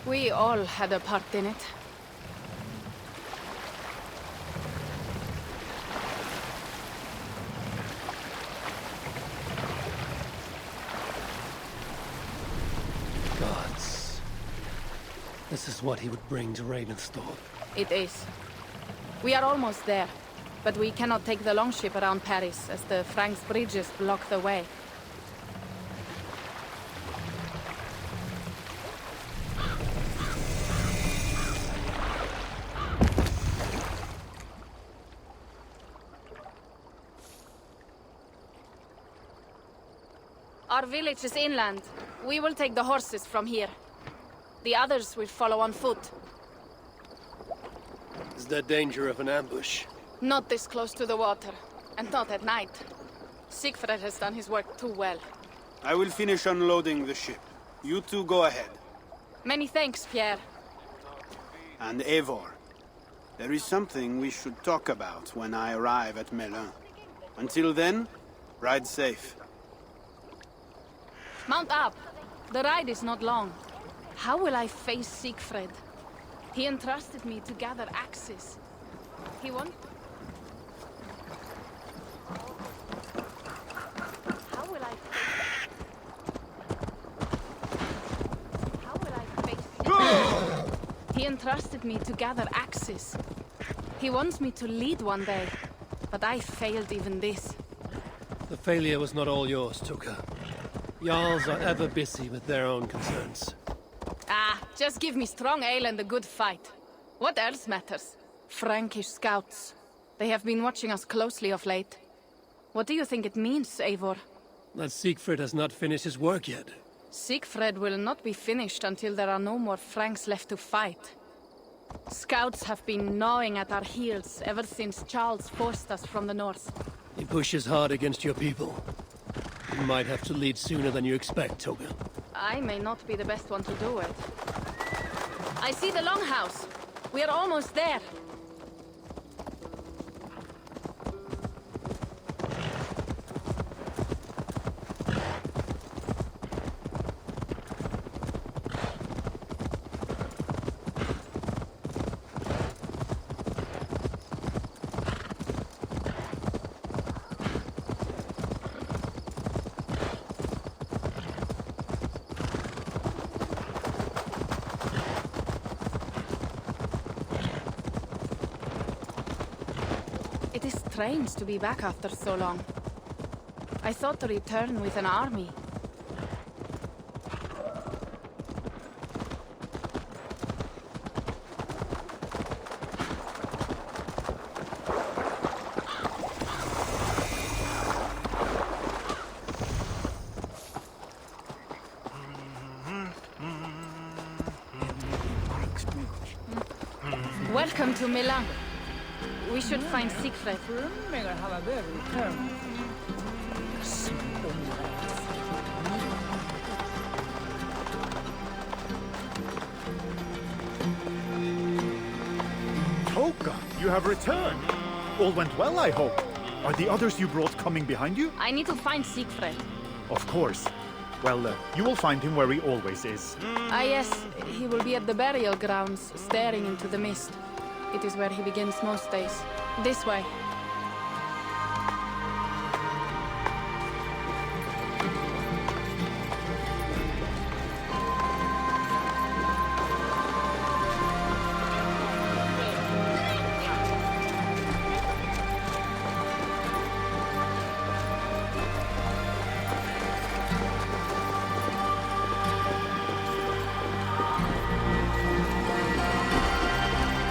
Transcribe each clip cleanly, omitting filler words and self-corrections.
We all had a part in it. Gods. This is what he would bring to Ravensthorpe. It is. We are almost there, but we cannot take the longship around Paris as the Franks' bridges block the way. Our village is inland. We will take the horses from here. The others will follow on foot. Is there danger of an ambush? Not this close to the water, and not at night. Siegfried has done his work too well. I will finish unloading the ship. You two go ahead. Many thanks, Pierre. And Eivor, there is something we should talk about when I arrive at Melun. Until then, ride safe. Mount up. The ride is not long. How will I face Siegfried? He entrusted me to gather axes. He won't... How will I face... How will I face Siegfried? He entrusted me to gather axes. He wants me to lead one day, but I failed even this. The failure was not all yours, Tuka. Jarls are ever busy with their own concerns. Ah, just give me strong ale and a good fight. What else matters? Frankish scouts. They have been watching us closely of late. What do you think it means, Eivor? That Siegfried has not finished his work yet. Siegfried will not be finished until there are no more Franks left to fight. Scouts have been gnawing at our heels ever since Charles forced us from the north. He pushes hard against your people. You might have to lead sooner than you expect, Toga. I may not be the best one to do it. I see the Longhouse. We are almost there. It is strange to be back after so long. I thought to return with an army. Welcome to Milan. We should find Siegfried. Toka, you have returned. All went well, I hope. Are the others you brought coming behind you? I need to find Siegfried. Of course. Well, you will find him where he always is. Ah yes, he will be at the burial grounds, staring into the mist. It is where he begins most days. This way.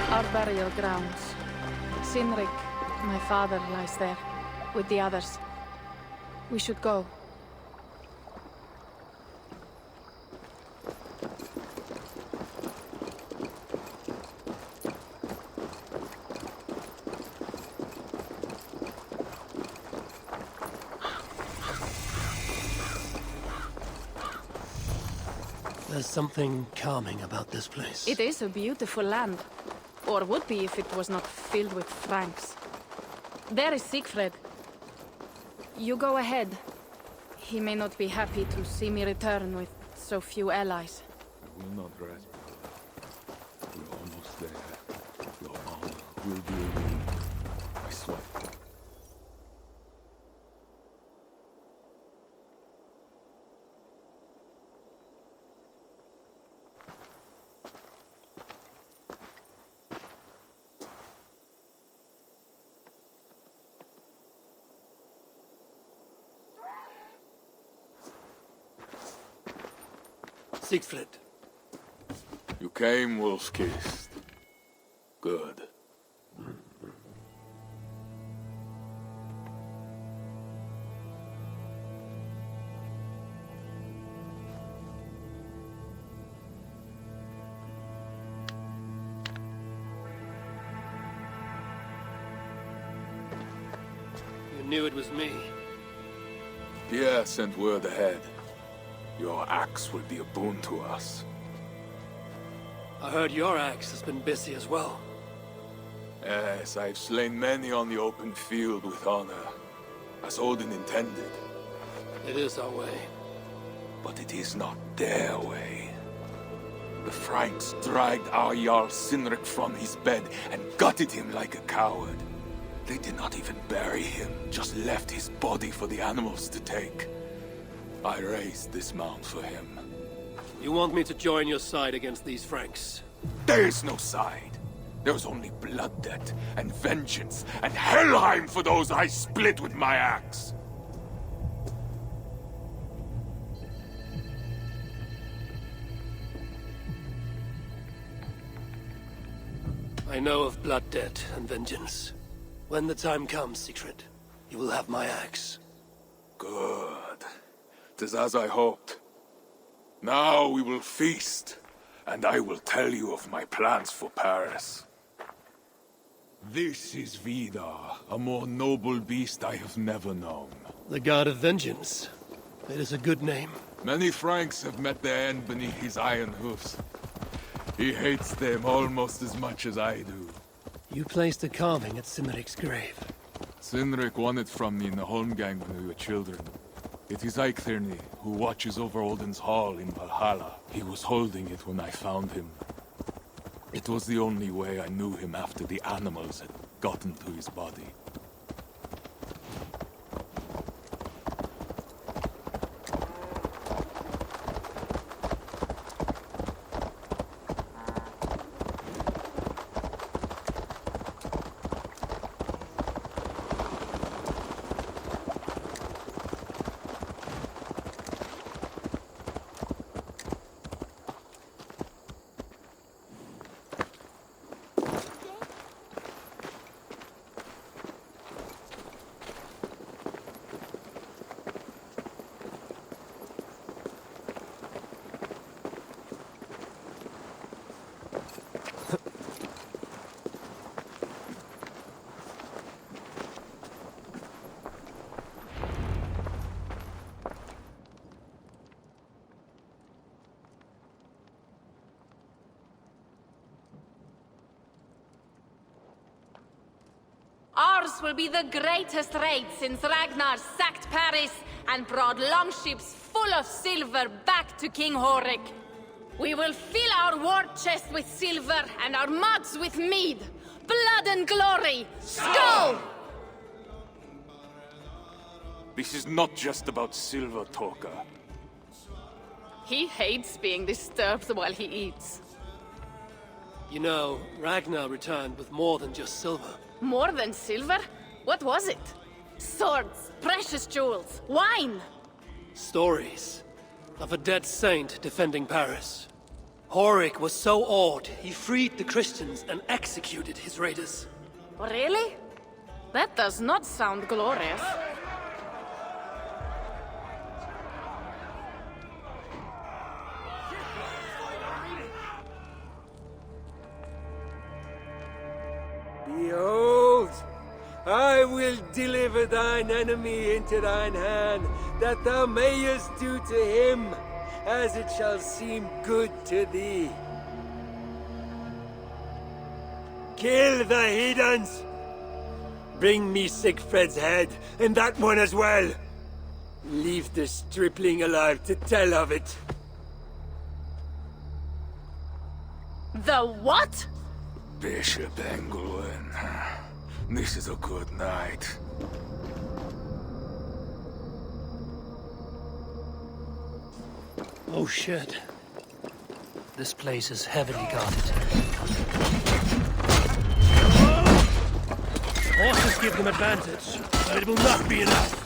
Our burial grounds. Sinrik, my father, lies there, with the others. We should go. There's something calming about this place. It is a beautiful land. Or would be if it was not filled with Franks. There is Siegfried. You go ahead. He may not be happy to see me return with so few allies. I will not rest. there. Your honor will be relieved. I swear. Siegfried. You came, wolf-kissed. Good. You knew it was me. Pierre sent word ahead. Your axe will be a boon to us. I heard your axe has been busy as well. Yes, I've slain many on the open field with honor, as Odin intended. It is our way. But it is not their way. The Franks dragged our Jarl Sinrik from his bed and gutted him like a coward. They did not even bury him, just left his body for the animals to take. I raised this mound for him. You want me to join your side against these Franks? There is no side. There is only blood debt and vengeance and Helheim for those I split with my axe. I know of blood debt and vengeance. When the time comes, Siegfried, you will have my axe. Good. 'Tis as I hoped. Now we will feast, and I will tell you of my plans for Paris. This is Vidar, a more noble beast I have never known. The God of Vengeance. It is a good name. Many Franks have met their end beneath his iron hoofs. He hates them almost as much as I do. You placed a carving at Sinrik's grave. Sinrik won it from me in the Holmgang when we were children. It is Eikthirni, who watches over Odin's hall in Valhalla. He was holding it when I found him. It was the only way I knew him after the animals had gotten to his body. Ours will be the greatest raid since Ragnar sacked Paris and brought longships full of silver back to King Horik. We will fill our war chest with silver and our mugs with mead. Blood and glory! Skull! This is not just about silver, Torka. He hates being disturbed while he eats. You know, Ragnar returned with more than just silver. More than silver? What was it? Swords, precious jewels, wine! Stories of a dead saint defending Paris. Horik was so awed, he freed the Christians and executed his raiders. Really? That does not sound glorious. Behold, I will deliver thine enemy into thine hand, that thou mayest do to him as it shall seem good to thee. Kill the heathens! Bring me Siegfried's head, and that one as well. Leave the stripling alive to tell of it. The what? Bishop Engelwin. This is a good night. Oh shit. This place is heavily guarded. Horses give them advantage, but it will not be enough.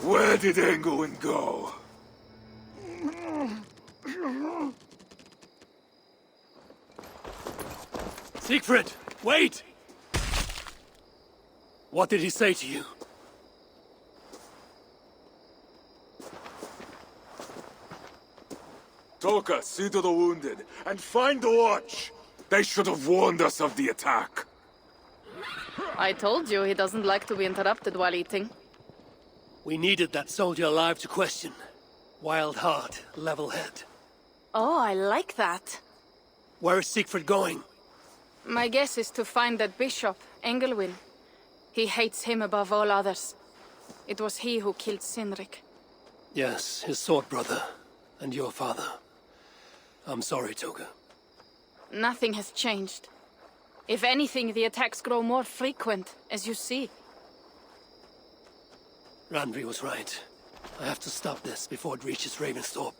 Where did Engelwin go? Siegfried, wait! What did he say to you? Toka, see to the wounded, and find the watch! They should have warned us of the attack. I told you he doesn't like to be interrupted while eating. We needed that soldier alive to question. Wild heart, level head. Oh, I like that. Where is Siegfried going? My guess is to find that bishop, Engelwin. He hates him above all others. It was he who killed Cynric. Yes, his sword brother. And your father. I'm sorry, Toga. Nothing has changed. If anything, the attacks grow more frequent, as you see. Randvi was right. I have to stop this before it reaches Ravensthorpe.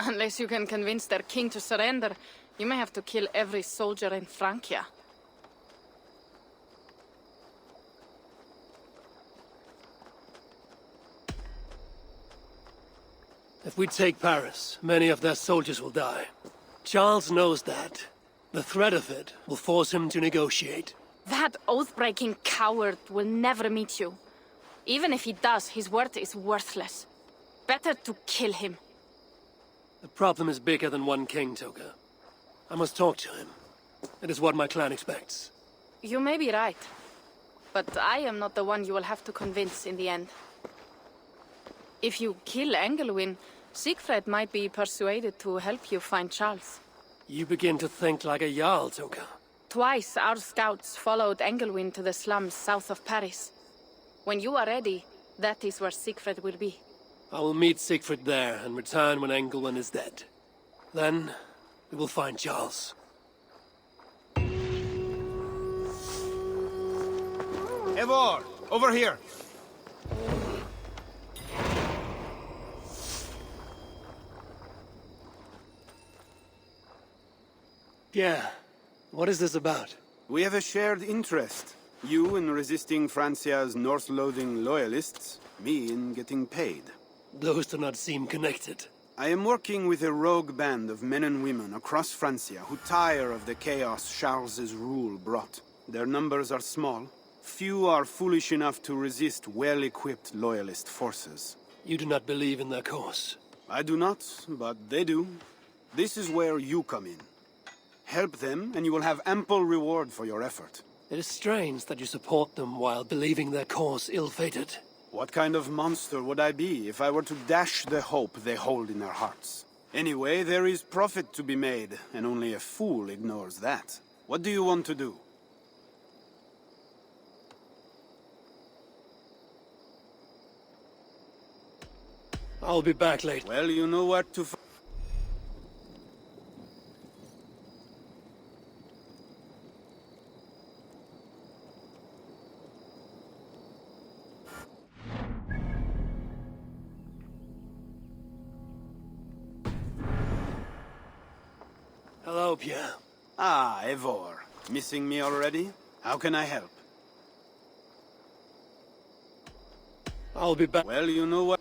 Unless you can convince their king to surrender, you may have to kill every soldier in Francia. If we take Paris, many of their soldiers will die. Charles knows that. The threat of it will force him to negotiate. That oath-breaking coward will never meet you. Even if he does, his word is worthless. Better to kill him. The problem is bigger than one king, Toga. I must talk to him. It is what my clan expects. You may be right. But I am not the one you will have to convince in the end. If you kill Engelwin, Siegfried might be persuaded to help you find Charles. You begin to think like a Jarl, Toga. Twice our scouts followed Engelwin to the slums south of Paris. When you are ready, that is where Siegfried will be. I will meet Siegfried there and return when Engelwin is dead. Then, we will find Charles. Eivor, over here! Yeah, what is this about? We have a shared interest. You in resisting Francia's north-loathing loyalists, me in getting paid. Those do not seem connected. I am working with a rogue band of men and women across Francia who tire of the chaos Charles's rule brought. Their numbers are small. Few are foolish enough to resist well-equipped loyalist forces. You do not believe in their cause. I do not, but they do. This is where you come in. Help them, and you will have ample reward for your effort. It is strange that you support them while believing their cause ill-fated. What kind of monster would I be if I were to dash the hope they hold in their hearts? Anyway, there is profit to be made, and only a fool ignores that. What do you want to do? I'll be back later. Well, you know what to find. Hello, Pierre. Ah, Eivor. Missing me already? How can I help? I'll be back. Well, you know what...